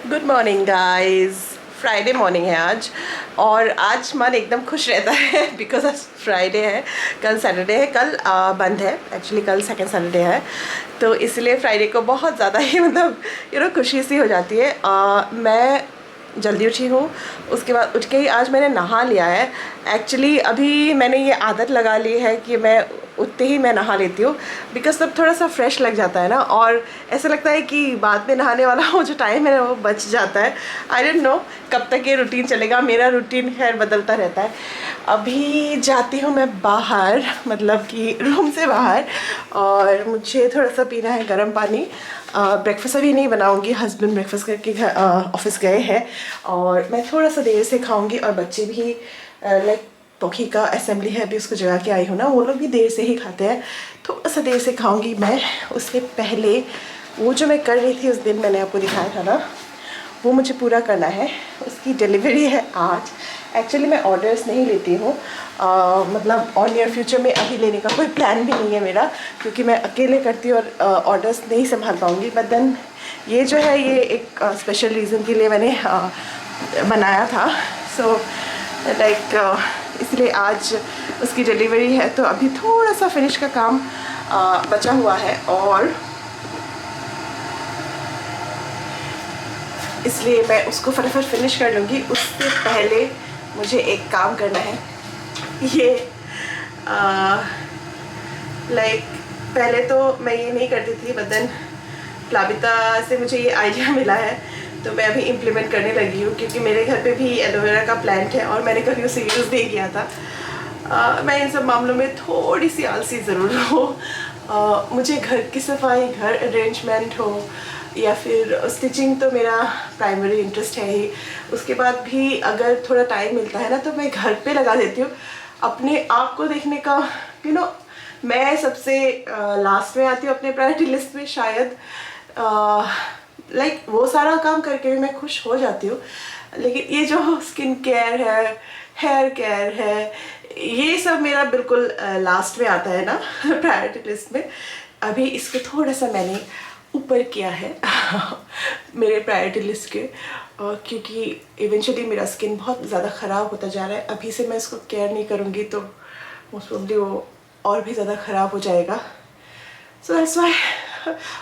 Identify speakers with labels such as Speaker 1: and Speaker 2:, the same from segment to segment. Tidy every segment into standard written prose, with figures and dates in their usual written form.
Speaker 1: Good morning guys. Friday morning है आज, और आज मन एकदम खुश रहता है बिकॉज आज फ्राइडे है। कल सैटरडे है, कल बंद है। एक्चुअली कल सेकंड सैटरडे है, तो इसलिए फ्राइडे को बहुत ज़्यादा ही मतलब खुशी सी हो जाती है। मैं जल्दी उठी हूँ, उसके बाद उठ के ही आज मैंने नहा लिया है। एक्चुअली अभी मैंने ये आदत लगा ली है कि मैं उठते ही मैं नहा लेती हूँ, बिकॉज तब थोड़ा सा फ्रेश लग जाता है ना, और ऐसा लगता है कि बाद में नहाने वाला वो जो टाइम है वो बच जाता है। आई डोंट नो कब तक ये रूटीन चलेगा, मेरा रूटीन खैर बदलता रहता है। अभी जाती हूँ मैं बाहर, मतलब कि रूम से बाहर, और मुझे थोड़ा सा पीना है गर्म पानी। ब्रेकफास्ट अभी नहीं बनाऊंगी, हस्बैंड ब्रेकफास्ट करके घर ऑफिस गए हैं, और मैं थोड़ा सा देर से खाऊंगी। और बच्चे भी लाइक पोखी का असेंबली है, अभी उसको जगा के आई हूँ ना, वो लोग भी देर से ही खाते हैं, थोड़ा सा देर से खाऊंगी मैं। उससे पहले वो जो मैं कर रही थी उस दिन मैंने आपको दिखाया था ना, वो मुझे पूरा करना है। उसकी डिलीवरी है आज। एक्चुअली मैं ऑर्डर्स नहीं लेती हूँ, मतलब और नियर फ्यूचर में अभी लेने का कोई प्लान भी नहीं है मेरा, क्योंकि मैं अकेले करती हूँ और ऑर्डर्स नहीं संभाल पाऊँगी। बट देन ये जो है ये एक स्पेशल रीज़न के लिए मैंने बनाया था। सो लाइक इसलिए आज उसकी डिलीवरी है, तो अभी थोड़ा सा फिनिश का काम बचा हुआ है, और इसलिए मैं उसको फटाफट फिनिश कर लूँगी। उससे पहले मुझे एक काम करना है। ये लाइक पहले तो मैं ये नहीं करती थी, बट देन प्लाविता से मुझे ये आइडिया मिला है, तो मैं अभी इम्प्लीमेंट करने लगी हूँ, क्योंकि मेरे घर पे भी एलोवेरा का प्लांट है और मैंने कभी उसे यूज़ नहीं किया था। मैं इन सब मामलों में थोड़ी सी आलसी ज़रूर हूँ। मुझे घर की सफाई, घर अरेंजमेंट हो या फिर स्टिचिंग, तो मेरा प्राइमरी इंटरेस्ट है ही। उसके बाद भी अगर थोड़ा टाइम मिलता है ना, तो मैं घर पे लगा देती हूँ अपने आप को देखने का। मैं सबसे लास्ट में आती हूँ अपने प्रायोरिटी लिस्ट में शायद। लाइक वो सारा काम करके भी मैं खुश हो जाती हूँ, लेकिन ये जो स्किन केयर है, हेयर केयर है, ये सब मेरा बिल्कुल लास्ट में आता है ना प्रायोरिटी लिस्ट में। अभी इसको थोड़ा सा मैंने ऊपर किया है मेरे प्रायोरिटी लिस्ट के, क्योंकि इवेंचुअली मेरा स्किन बहुत ज़्यादा ख़राब होता जा रहा है। अभी से मैं इसको केयर नहीं करूँगी तो मोस्ट प्रोबेबली वो और भी ज़्यादा ख़राब हो जाएगा। So that's why.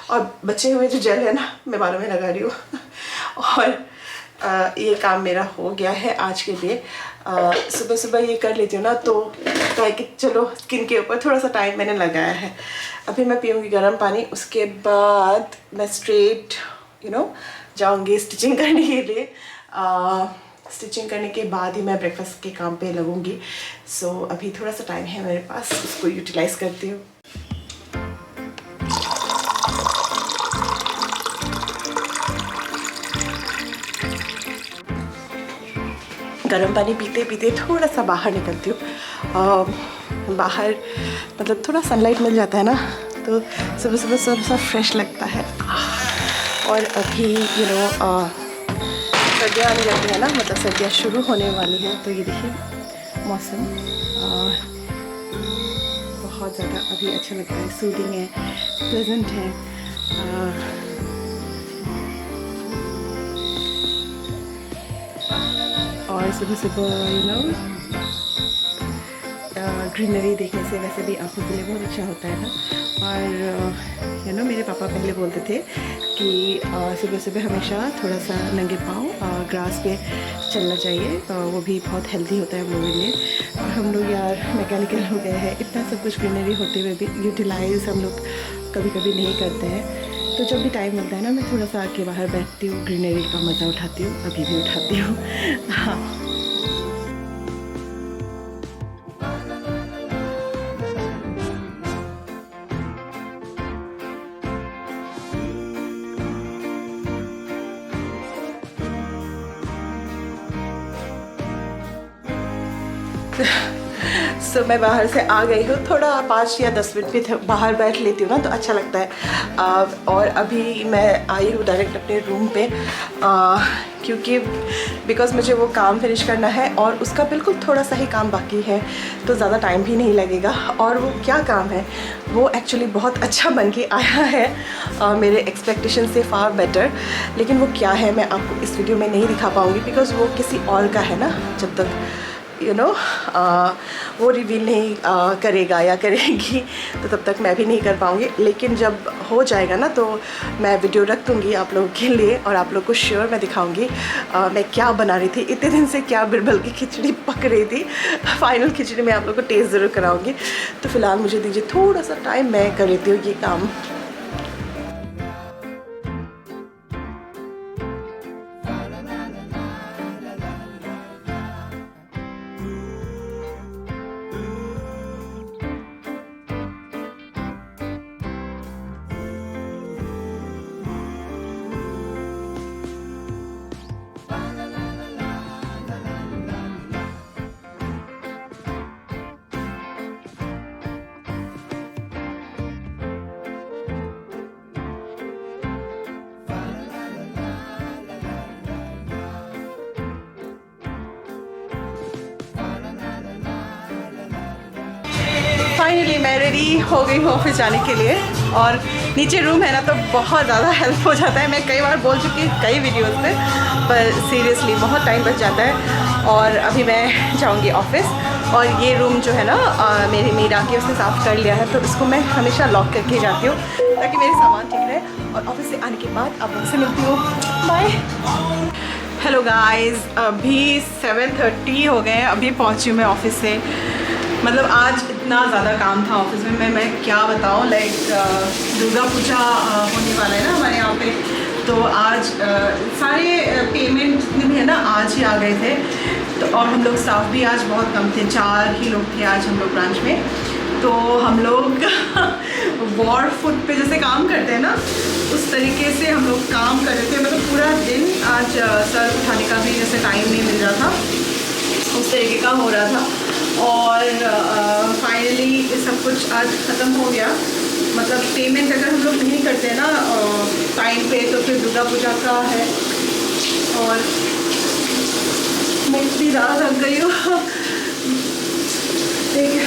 Speaker 1: और बचे हुए जो जेल है ना, मैं बालों में लगा रही हूँ और ये काम मेरा हो गया है आज के लिए। सुबह सुबह ये कर लेती हूँ ना, तो लगता है कि चलो स्किन के ऊपर थोड़ा सा टाइम मैंने लगाया है। अभी मैं पीऊँगी गर्म पानी, उसके बाद मैं स्ट्रेट जाऊँगी स्टिचिंग करने के लिए। स्टिचिंग करने के बाद ही मैं ब्रेकफास्ट के काम पे लगूँगी। सो अभी थोड़ा सा टाइम है मेरे पास, उसको यूटिलाइज़ करती हूँ। गर्म पानी पीते पीते थोड़ा सा बाहर निकलती हूँ। बाहर मतलब थोड़ा सनलाइट मिल जाता है ना, तो सुबह सुबह थोड़ा सा फ्रेश लगता है। और अभी सर्दियाँ आने लगती है ना, मतलब सर्दियाँ शुरू होने वाली हैं, तो ये देखिए मौसम बहुत ज़्यादा अभी अच्छा लगता है, सूदिंग है, प्लेजेंट है। और सुबह सुबह ग्रीनरी देखने से वैसे भी आँखों के लिए बहुत अच्छा होता है ना। और मेरे पापा पहले बोलते थे कि सुबह सुबह हमेशा थोड़ा सा नंगे पाँव ग्रास पे चलना चाहिए, वो भी बहुत हेल्दी होता है हम लोगों के लिए। और हम लोग यार मैकेनिकल हो गए हैं, इतना सब कुछ ग्रीनरी होते हुए भी यूटिलाइज़ हम लोग कभी कभी नहीं करते हैं। तो जब भी टाइम मिलता है ना, मैं थोड़ा सा आके बाहर बैठती हूँ, ग्रीनरी का मज़ा उठाती हूँ, अभी भी उठाती हूँ। हाँ। सो मैं बाहर से आ गई हूँ, थोड़ा 5 या 10 मिनट भी बाहर बैठ लेती हूँ ना तो अच्छा लगता है। और अभी मैं आई हूँ डायरेक्ट अपने रूम पे, क्योंकि बिकॉज़ मुझे वो काम फिनिश करना है और उसका बिल्कुल थोड़ा सा ही काम बाकी है, तो ज़्यादा टाइम भी नहीं लगेगा। और वो क्या काम है, वो एक्चुअली बहुत अच्छा बन के आया है, मेरे एक्सपेक्टेशन से फार बेटर। लेकिन वो क्या है मैं आपको इस वीडियो में नहीं दिखा पाऊँगी, बिकॉज़ वो किसी और का है ना, जब तक वो रिवील नहीं करेगा या करेगी तो तब तक मैं भी नहीं कर पाऊँगी। लेकिन जब हो जाएगा ना तो मैं वीडियो रख दूँगी आप लोगों के लिए, और आप लोग को श्योर मैं दिखाऊँगी मैं क्या बना रही थी इतने दिन से, क्या बिरबल की खिचड़ी पक रही थी। फाइनल खिचड़ी मैं आप लोग को टेस्ट ज़रूर कराऊँगी। तो फ़िलहाल मुझे दीजिए थोड़ा सा टाइम, मैं कर लेती हूँ ये काम। फाइनली मैं रेडी हो गई हूँ ऑफिस जाने के लिए, और नीचे रूम है ना तो बहुत ज़्यादा हेल्प हो जाता है। मैं कई बार बोल चुकी हूँ कई वीडियोस में, पर सीरियसली बहुत टाइम बच जाता है। और अभी मैं जाऊँगी ऑफिस, और ये रूम जो है ना मेरी मेड आके उसने साफ़ कर लिया है, तो इसको मैं हमेशा लॉक करके जाती हूँ ताकि मेरे सामान ठीक रहे। और ऑफिस से आने के बाद आप लोगों से मिलती हूँ, बाय। हेलो गाइस, अभी 7:30 हो गए हैं, अभी पहुँची हूँ मैं ऑफिस से। मतलब आज इतना ज़्यादा काम था ऑफिस में, मैं क्या बताऊँ। लाइक दुर्गा पूजा होने वाला है ना हमारे यहाँ पे, तो आज सारे पेमेंट जितने भी है ना आज ही आ गए थे। तो और हम लोग स्टाफ भी आज बहुत कम थे, 4 ही लोग थे आज हम लोग ब्रांच में। तो हम लोग वॉर फुट पे जैसे काम करते हैं ना, उस तरीके से हम लोग काम कर रहे थे। मतलब पूरा दिन आज सर उठाने का भी जैसे टाइम नहीं मिल रहा था, उस तरीके का हो रहा था। और फाइनली सब कुछ आज ख़त्म हो गया। मतलब पेमेंट अगर हम लोग नहीं करते हैं ना टाइम पे, तो फिर दुर्गा पूजा का है। और मैं इतनी ज़्यादा थक गई हूँ, ठीक है,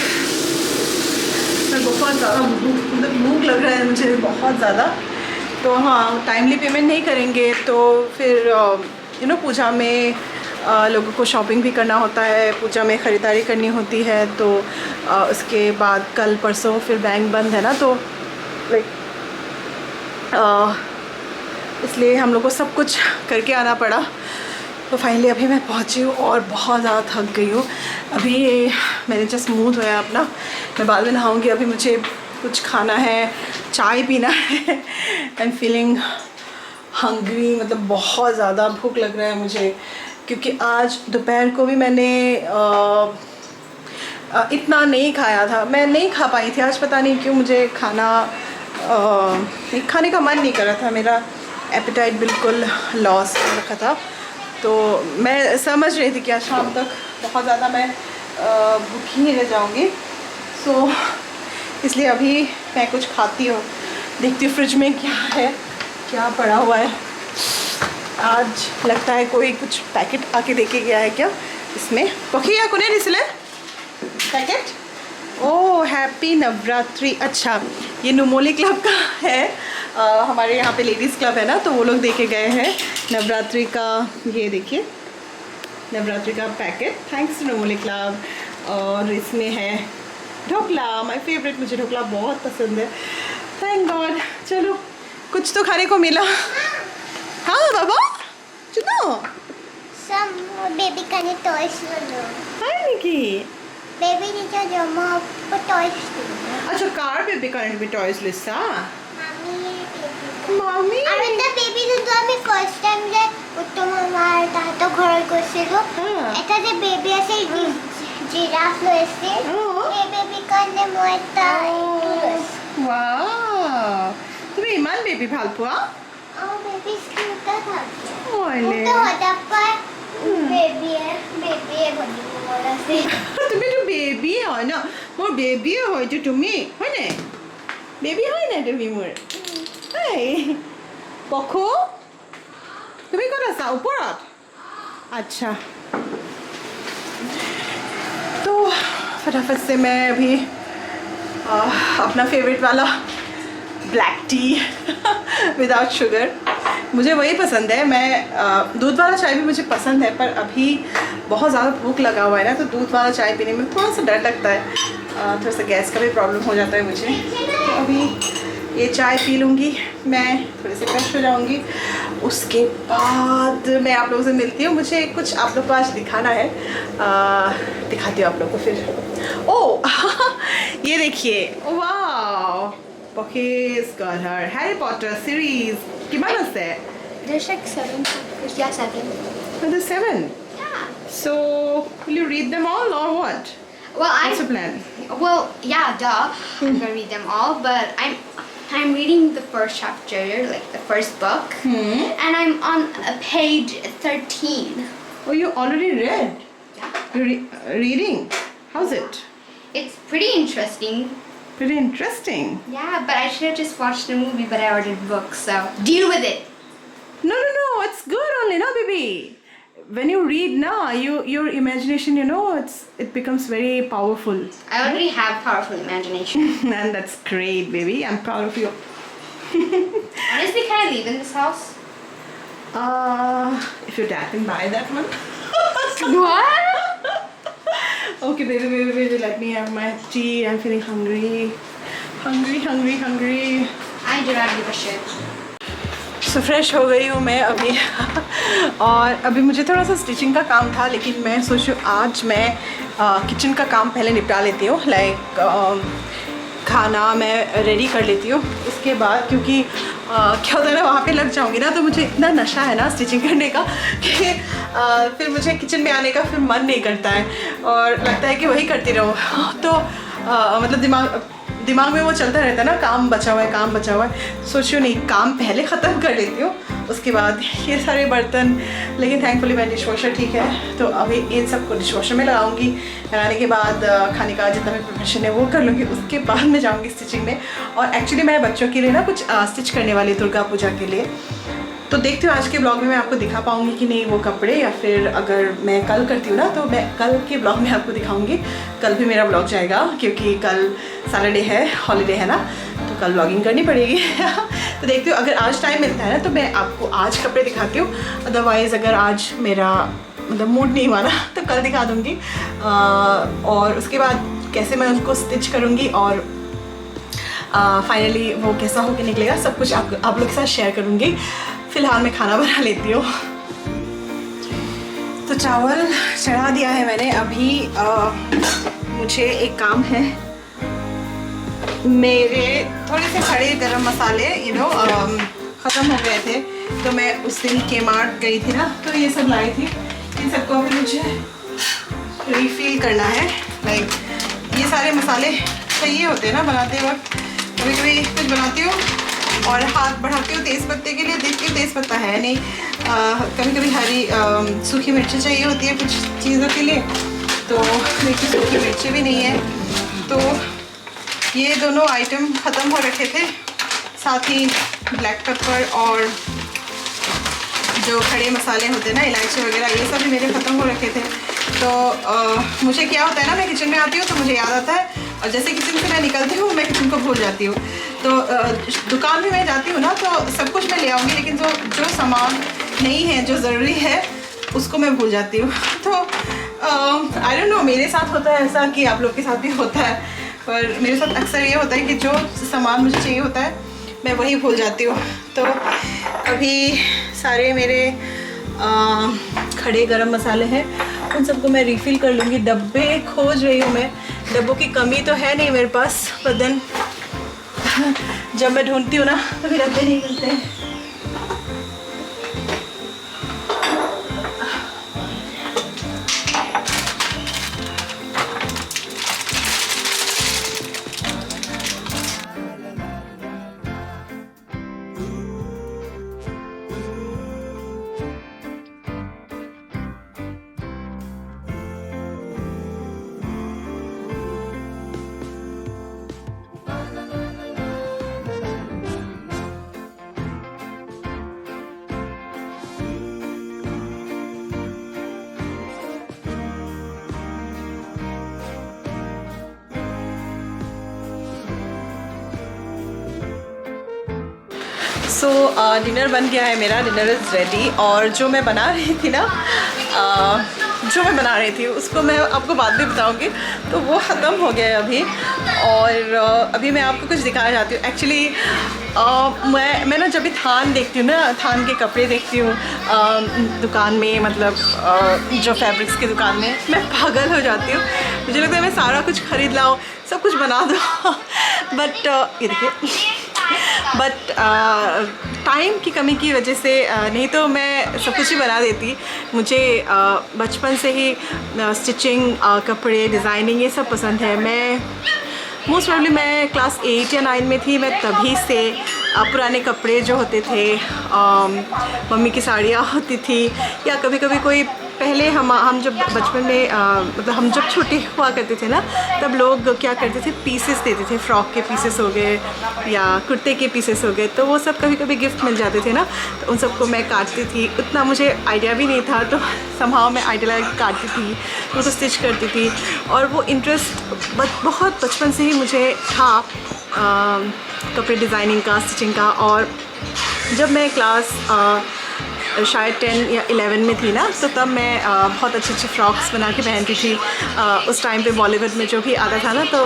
Speaker 1: मैं बहुत ज़्यादा मतलब भूख लग रहा है मुझे बहुत ज़्यादा। तो हाँ, टाइमली पेमेंट नहीं करेंगे तो फिर पूजा में लोगों को शॉपिंग भी करना होता है, पूजा में ख़रीदारी करनी होती है। तो उसके बाद कल परसों फिर बैंक बंद है ना, तो लाइक इसलिए हम लोग को सब कुछ करके आना पड़ा। तो फाइनली अभी मैं पहुंची हूँ और बहुत ज़्यादा थक गई हूँ। अभी मैंने जस्ट मुँह धोया अपना, मैं बाद में नहाऊँगी। अभी मुझे कुछ खाना है, चाय पीना है। आई एम फीलिंग हंग्री, मतलब बहुत ज़्यादा भूख लग रहा है मुझे, क्योंकि आज दोपहर को भी मैंने इतना नहीं खाया था। मैं नहीं खा पाई थी आज, पता नहीं क्यों मुझे खाने का मन नहीं कर रहा था, मेरा एपेटाइट बिल्कुल लॉस हो रखा था। तो मैं समझ रही थी कि आज शाम तक बहुत ज़्यादा मैं भूखी ही रह जाऊँगी। सो इसलिए अभी मैं कुछ खाती हूँ, देखती हूँ फ्रिज में क्या है, क्या पड़ा हुआ है। आज लगता है कोई कुछ पैकेट आके देके गया है क्या इसमें। पखिया कुने दिसले पैकेट। ओह हैप्पी नवरात्रि। अच्छा, ये नुमोली क्लब का है, हमारे यहाँ पे लेडीज़ क्लब है ना, तो वो लोग देके गए हैं नवरात्रि का। ये देखिए नवरात्रि का पैकेट, थैंक्स नुमोली क्लब। और इसमें है ढोकला, माय फेवरेट, मुझे ढोकला बहुत पसंद है, थैंक गॉड। चलो कुछ तो खाने को मिला। हाँ बाबा चुनो
Speaker 2: Some baby can toys low.
Speaker 1: Hi Nikki.
Speaker 2: Baby नीचे जमा पर toys लो।
Speaker 1: अच्छा कार बेबी करंट भी टॉयज लिस्सा
Speaker 2: मामी अरे तो बेबी तो আমি ফার্স্ট টাইম যে উত্তম আমার তাতো ঘর গৈছিলো এটা যে বেবি আছে জিরাফ লৈছে এই বেবি কাৰণে মই এটা
Speaker 1: ওয়াও, তুমি ইমান বেবি ভাল পোৱা?
Speaker 2: বেবি স্কিউটা থাকে
Speaker 1: ওলে
Speaker 2: তো হঠাৎ বেবি বনি আছে।
Speaker 1: তুমি তো বেবি বেবিয়ে হয় ন, মোৰ বেবিয়ে হয়তো তুমি, হয়নে? বেবি হয় নাই তুমি মোৰ? এই পখু, তুমি ক'ত আছা? ওপৰত? अच्छा, तो फटाफट से मैं अभी अपना फेवरेट वाला ब्लैक टी विदाउट शुगर, मुझे वही पसंद है। मैं दूध वाला चाय भी मुझे पसंद है, पर अभी बहुत ज़्यादा भूख लगा हुआ है ना, तो दूध वाला चाय पीने में थोड़ा सा डर लगता है, थोड़ा सा गैस का भी प्रॉब्लम हो जाता है मुझे। तो अभी ये चाय पी लूँगी मैं, थोड़ी सी फ्रेश हो जाऊँगी, उसके बाद मैं आप लोगों से मिलती हूँ। मुझे कुछ आप लोग को आज दिखाना है, दिखाती हूँ आप लोग को फिर। ओह ये देखिए, वाह, Pocky's got her Harry Potter series. Kimano se?
Speaker 2: There's like 7. Yeah, 7.
Speaker 1: Oh, there's 7.
Speaker 2: Yeah.
Speaker 1: So, will you read them all or what?
Speaker 2: Well,
Speaker 1: What's the plan?
Speaker 2: Well, yeah, duh. I'm gonna read them all, but I'm reading the first chapter, like the first book, and I'm on page 13.
Speaker 1: Oh, you already read?
Speaker 2: Yeah.
Speaker 1: You're reading? How's it?
Speaker 2: It's pretty interesting.
Speaker 1: Pretty interesting.
Speaker 2: Yeah, but I should have just watched the movie, but I ordered books, so deal with it.
Speaker 1: No, it's good only, no, baby. When you read, na, your imagination, it becomes very powerful.
Speaker 2: I already have powerful imagination.
Speaker 1: And that's great, baby. I'm proud of you.
Speaker 2: Honestly, can I leave in this house?
Speaker 1: If your dad can buy that one.
Speaker 2: What?
Speaker 1: Okay, baby, let me have my tea. I'm feeling hungry. Hungry.
Speaker 2: I do not give a shit.
Speaker 1: So fresh हो गई हूँ मैं अभी और अभी मुझे थोड़ा सा स्टिचिंग का काम था, लेकिन मैं सोचूँ आज मैं किचन का काम पहले निपटा लेती हूँ। लाइक खाना मैं रेडी कर लेती हूँ, उसके बाद क्योंकि क्या होता है ना, वहाँ पे लग जाऊँगी ना तो मुझे इतना नशा है ना स्टिचिंग करने का कि फिर मुझे किचन में आने का फिर मन नहीं करता है और लगता है कि वही करती रहूँ। तो मतलब दिमाग में वो चलता रहता है ना, काम बचा हुआ है। सोचियो नहीं, काम पहले ख़त्म कर लेती हूँ, उसके बाद ये सारे बर्तन। लेकिन थैंकफुली मेरा डिश वॉशर ठीक है, तो अभी इन सबको डिश वॉशर में लगाऊंगी। लगाने के बाद खाने का जितना भी प्रिपरेशन है वो कर लूँगी, उसके बाद मैं जाऊँगी स्टिचिंग में। और एक्चुअली मैं बच्चों के लिए ना कुछ स्टिच करने वाली दुर्गा पूजा के लिए, तो देखती हूँ आज के ब्लॉग में मैं आपको दिखा पाऊँगी कि नहीं वो कपड़े, या फिर अगर मैं कल करती हूँ ना तो मैं कल के ब्लॉग में आपको दिखाऊँगी। कल भी मेरा ब्लॉग जाएगा क्योंकि कल सैटरडे है, हॉलीडे है ना, तो कल ब्लॉगिंग करनी पड़ेगी। तो देखती हूँ अगर आज टाइम मिलता है ना तो मैं आपको आज कपड़े दिखाती हूँ, अदरवाइज़ अगर आज मेरा मतलब मूड नहीं हुआ ना तो कल दिखा दूँगी। और उसके बाद कैसे मैं उनको स्टिच करूँगी और फाइनली वो कैसा होकर निकलेगा सब कुछ आप लोग के साथ शेयर करूँगी। फ़िलहाल मैं खाना बना लेती हूँ। तो चावल चढ़ा दिया है मैंने। अभी मुझे एक काम है, मेरे थोड़े से खड़े गरम मसाले ख़त्म हो गए थे, तो मैं उस दिन के-मार्ट गई थी ना तो ये सब लाई थी। इन सबको अभी मुझे रिफ़िल करना है। लाइक ये सारे मसाले चाहिए होते हैं ना बनाते वक्त, कभी कभी कुछ बनाती हूँ और हाथ बढ़ाती हूँ तेज़ पत्ते के लिए, देखती हूँ तेज़ पत्ता है नहीं, कभी कभी हरी सूखी मिर्ची चाहिए होती है कुछ चीज़ों के लिए, तो देखिए सूखी मिर्ची भी नहीं है। तो ये दोनों आइटम ख़त्म हो रखे थे, साथ ही ब्लैक पेपर और जो खड़े मसाले होते हैं ना, इलायची वगैरह, ये सब भी मेरे ख़त्म हो रखे थे। तो मुझे क्या होता है ना, मैं किचन में आती हूँ तो मुझे याद आता है, और जैसे किचन से मैं निकलती हूँ मैं किचन को भूल जाती हूँ। तो दुकान में मैं जाती हूँ ना तो सब कुछ मैं ले आऊँगी, लेकिन जो सामान नहीं है जो ज़रूरी है उसको मैं भूल जाती हूँ। तो आई डोंट नो, मेरे साथ होता है ऐसा कि आप लोग के साथ भी होता है, पर मेरे साथ अक्सर ये होता है कि जो सामान मुझे चाहिए होता है मैं वही भूल जाती हूँ। तो अभी सारे मेरे खड़े गरम मसाले हैं, उन सबको मैं रिफ़िल कर लूँगी। डब्बे खोज रही हूँ मैं, डब्बों की कमी तो है नहीं मेरे पास, पर देन जब मैं ढूंढती हूँ ना तो फिर डब्बे नहीं मिलते हैं। सो डिनर बन गया है मेरा, डिनर इज़ रेडी। और जो मैं बना रही थी ना, उसको मैं आपको बाद में बताऊंगी। तो वो ख़त्म हो गया है अभी, और अभी मैं आपको कुछ दिखाना चाहती हूँ। एक्चुअली मैं ना जब भी थान देखती हूँ ना, थान के कपड़े देखती हूँ दुकान में, मतलब जो फैब्रिक्स की दुकान में, मैं पागल हो जाती हूँ। मुझे लगता है मैं सारा कुछ ख़रीद लाऊँ, सब कुछ बना दूँ बट ये देखिए, बट टाइम की कमी की वजह से नहीं तो मैं सब कुछ ही बना देती। मुझे बचपन से ही स्टिचिंग, कपड़े, डिज़ाइनिंग ये सब पसंद है। मैं मोस्ट प्रॉब्ली मैं क्लास 8 या 9 में थी, मैं तभी से पुराने कपड़े जो होते थे, मम्मी की साड़ियाँ होती थी, या कभी कभी कोई पहले हम जब बचपन में मतलब हम जब छोटे हुआ करते थे ना, तब लोग क्या करते थे, पीसेस देते थे, फ्रॉक के पीसेस हो गए या कुर्ते के पीसेस हो गए, तो वो सब कभी कभी गिफ्ट मिल जाते थे ना, तो उन सबको मैं काटती थी। उतना मुझे आइडिया भी नहीं था, तो समहाउ मैं आइडिया लगा के काटती थी, उनको स्टिच करती थी। और वो इंटरेस्ट बहुत बचपन से ही मुझे था कपड़े डिज़ाइनिंग का, स्टिचिंग का। और जब मैं क्लास शायद 10 या 11 में थी ना, तो तब मैं बहुत अच्छे अच्छे फ्रॉक्स बना के पहनती थी। उस टाइम पे बॉलीवुड में जो भी आता था ना, तो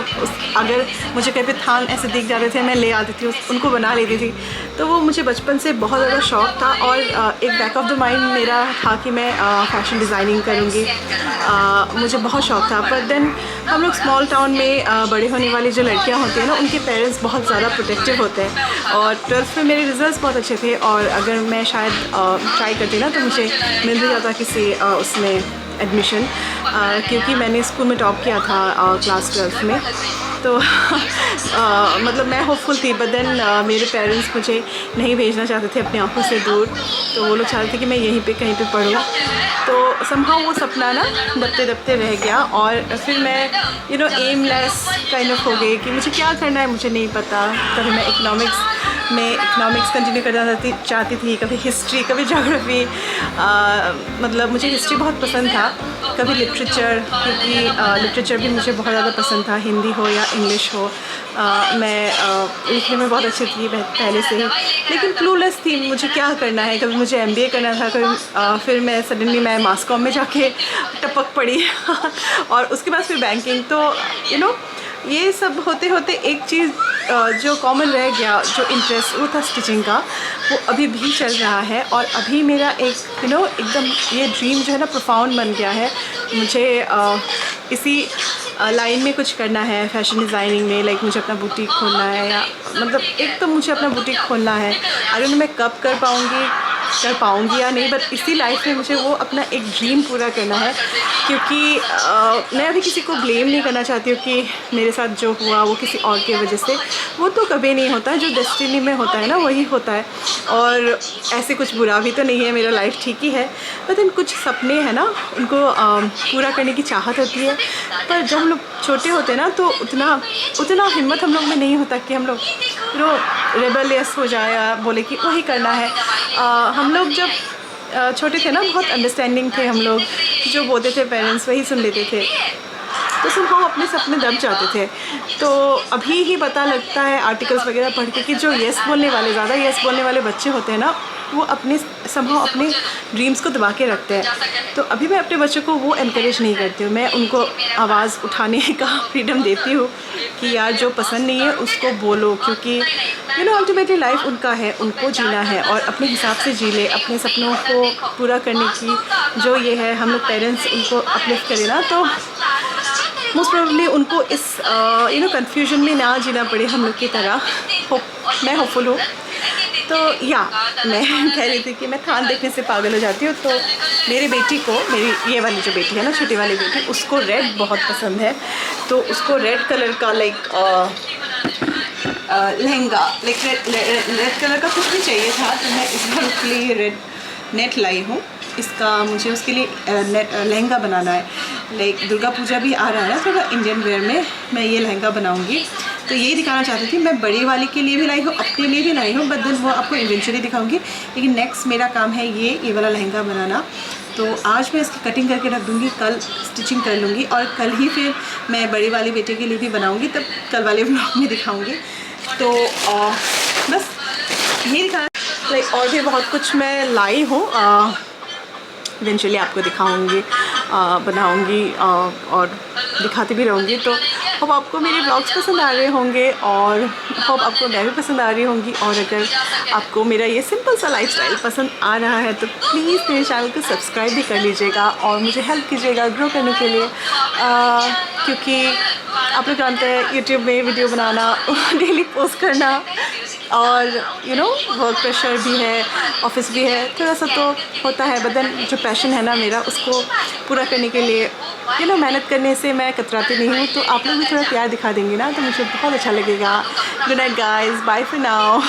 Speaker 1: अगर मुझे कहीं पे थान ऐसे दिख जाते थे, मैं ले आती थी, उनको बना लेती थी। तो वो मुझे बचपन से बहुत ज़्यादा शौक़ था, और एक बैक ऑफ द माइंड मेरा था कि मैं फ़ैशन डिज़ाइनिंग करूँगी। मुझे बहुत शौक़ था। पर देन हम लोग स्मॉल टाउन में बड़े होने वाली जो लड़कियाँ होती हैं ना, उनके पेरेंट्स बहुत ज़्यादा प्रोटेक्टिव होते हैं। और 12th में मेरे रिजल्ट्स बहुत अच्छे थे, और अगर मैं शायद ट्राई करती ना, तो मुझे मिल भी जाता किसी उसमें एडमिशन, क्योंकि मैंने स्कूल में टॉप किया था क्लास 12 में। तो मतलब मैं होपफुल थी, बट देन मेरे पेरेंट्स मुझे नहीं भेजना चाहते थे अपनी आंखों से दूर, तो वो लोग चाहते थे कि मैं यहीं पे कहीं पे पढूँ। तो समहाउ वो सपना ना दबते दबते रह गया, और फिर मैं एमलेस काइंड ऑफ हो गई कि मुझे क्या करना है मुझे नहीं पता। कभी मैं इकोनॉमिक्स कंटिन्यू करना चाहती थी, कभी हिस्ट्री, कभी ज्योग्राफी। मतलब मुझे हिस्ट्री बहुत पसंद था, कभी लिटरेचर, क्योंकि लिटरेचर भी मुझे बहुत ज़्यादा पसंद था, हिंदी हो या इंग्लिश हो। मैं लिखने में बहुत अच्छी थी पहले से ही, लेकिन क्लूलेस थी मुझे क्या करना है। कभी मुझे MBA करना था, कभी फिर मैं सडनली मास कॉम में जाके टपक पड़ी और उसके बाद फिर बैंकिंग। तो ये सब होते होते एक चीज़ जो कॉमन रह गया, जो इंटरेस्ट वो था स्टिचिंग का, वो अभी भी चल रहा है। और अभी मेरा एक एकदम ये ड्रीम जो है ना प्रोफाउंड बन गया है। मुझे इसी लाइन में कुछ करना है, फैशन डिज़ाइनिंग में। लाइक मुझे अपना बुटीक खोलना है, या मतलब एक तो मुझे अपना बुटीक खोलना है। अगर मैं कब कर पाऊँगी या नहीं, बट इसी लाइफ में मुझे वो अपना एक ड्रीम पूरा करना है। क्योंकि मैं अभी किसी को ब्लेम नहीं करना चाहती हूँ कि मेरे साथ जो हुआ वो किसी और की वजह से, वो तो कभी नहीं होता। जो डेस्टिनी में होता है ना, वही होता है। और ऐसे कुछ बुरा भी तो नहीं है, मेरा लाइफ ठीक ही है। लेकिन कुछ सपने हैं ना, उनको पूरा करने की चाहत होती है। पर जब हम लोग छोटे होते हैं ना, तो उतना हिम्मत हम लोग में नहीं होता कि हम लोग रेबेलियस हो जाए या बोले कि वही करना है। हम लोग जब छोटे थे ना, बहुत अंडरस्टैंडिंग थे हम लोग, जो बोलते थे पेरेंट्स वही सुन लेते थे, तो हम अपने सपने दब जाते थे। तो अभी ही पता लगता है आर्टिकल्स वगैरह पढ़ के कि जो ज़्यादा यस बोलने वाले बच्चे होते हैं ना, वो अपने ड्रीम्स को दबा के रखते हैं। तो अभी मैं अपने बच्चों को वो एनकरेज नहीं करती हूँ। मैं उनको आवाज़ उठाने का फ्रीडम देती हूँ कि यार जो पसंद नहीं है उसको बोलो, क्योंकि अल्टीमेटली लाइफ उनका है, उनको जीना है और अपने हिसाब से जी ले। अपने सपनों को पूरा करने की जो ये है, हम लोग पेरेंट्स उनको अपलिफ्ट करें ना, तो मोस्ट प्रोबेबली उनको इस कन्फ्यूजन में ना जीना पड़े हम लोग की तरह। मैं होपफुल हूँ। तो मैं कह रही थी कि मैं थान देखने से पागल हो जाती हूँ। तो मेरी बेटी को, मेरी ये वाली जो बेटी है ना, छोटी वाली बेटी, उसको रेड बहुत पसंद है। तो उसको रेड कलर का लहंगा, रेड कलर का कुछ भी चाहिए था, तो मैं इस बार उसके लिए रेड नेट लाई हूँ। इसका मुझे उसके लिए लहंगा बनाना है। लाइक दुर्गा पूजा भी आ रहा है ना, थोड़ा इंडियन वेयर में मैं ये लहंगा बनाऊंगी। तो यही दिखाना चाहती थी। मैं बड़ी वाली के लिए भी लाई हूँ, अपने लिए भी लाई हूँ, बट देन वो आपको इवेंचुअली दिखाऊंगी। लेकिन नेक्स्ट मेरा काम है ये वाला लहंगा बनाना। तो आज मैं इसकी कटिंग करके रख दूँगी, कल स्टिचिंग कर लूँगी, और कल ही फिर मैं बड़ी वाली बेटे के लिए भी बनाऊँगी, तब कल वाले व्लॉग में दिखाऊँगी। तो बस यही दिखाना। लाइक और भी बहुत कुछ मैं लाई हूँ, इवेंचुअली आपको दिखाऊंगी, बनाऊंगी और दिखाती भी रहूँगी। तो होप आपको मेरे ब्लॉग्स पसंद आ रहे होंगे और होप आपको मैं भी पसंद आ रही होंगी। और अगर आपको मेरा ये सिंपल सा लाइफस्टाइल पसंद आ रहा है तो प्लीज़ मेरे चैनल को सब्सक्राइब भी कर लीजिएगा और मुझे हेल्प कीजिएगा ग्रो करने के लिए, क्योंकि आप लोग जानते हैं यूट्यूब में वीडियो बनाना, डेली पोस्ट करना और वर्क प्रेशर भी है, ऑफिस भी है, थोड़ा सा तो होता है। बट देन जो पैशन है ना मेरा, उसको पूरा करने के लिए मेहनत करने से मैं कतराती नहीं हूँ। तो आप लोग भी थोड़ा प्यार दिखा देंगे ना तो मुझे बहुत अच्छा लगेगा। Good night guys, bye for now.